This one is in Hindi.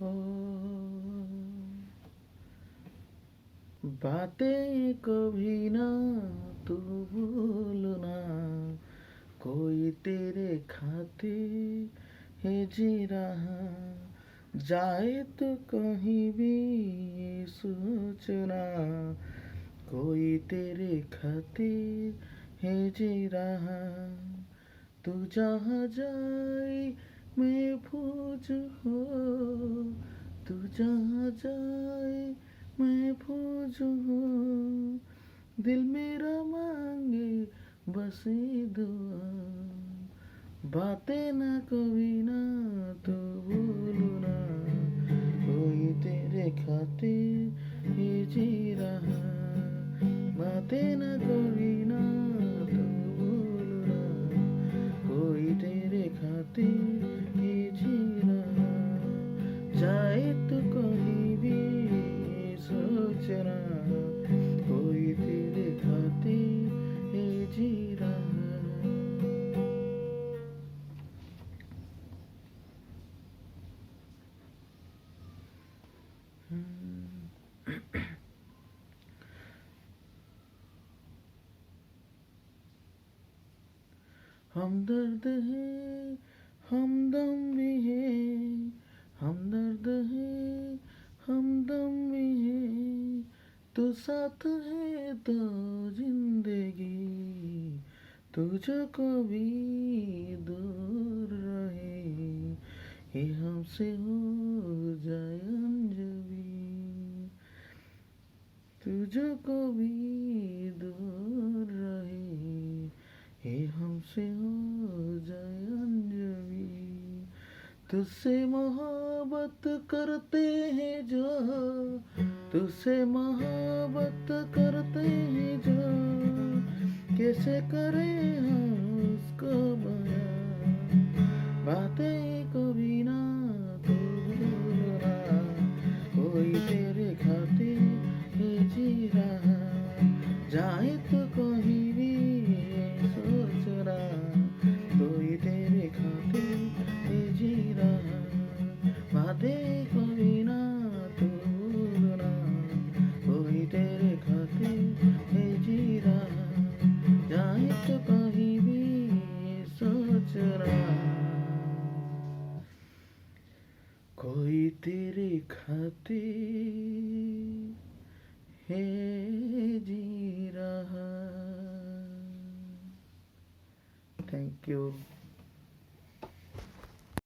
हो। बातें कभी ना तू भूलना, कोई तेरे खातिर है जी रहा। जाए तो कहीं भी ये सोचना, कोई तेरे खातिर है जी रहा। तू जहाँ जाए महफूज हो, तू जहाँ जाए महफूज हो। दिल मेरा मांगे बस ये दुआ, बातें ना कभी ना तो भूलना, कोई तेरे खातिर ये जी रहा। बातें ना कभी ना तो भूलना, कोई तेरे खातिर ये जी रहा। जाए तो कहीं भी ये सोचना, कोई तेरे खातिर ये जी रहा। हमदर्द है, हमदम भी है, हमदर्द है, हमदम भी है। तू साथ है तो जिंदगी, तू जो कभी दूर रहे, ये हमसे हो जाए अंजलि। तू जो कभी दूर रहे, ये हमसे हो जाए अंजलि। तुझसे मोहब्बत करते हैं जो, तुझसे मोहब्बत करते हैं जो, कैसे करें हम उसको बयां। बातें कभी ना तो भूलना, कोई तेरे खातिर ये जी रहा। जाए तो कहीं भी ये सोचना, कोई तेरे खातिर ये जी रहा। बातें कभी ना तो भूलना, कोई तेरे खातिर ये जी रहा। जाए तो कहीं भी ये सोचना, कोई तेरे खातिर है जी रहा। Thank you.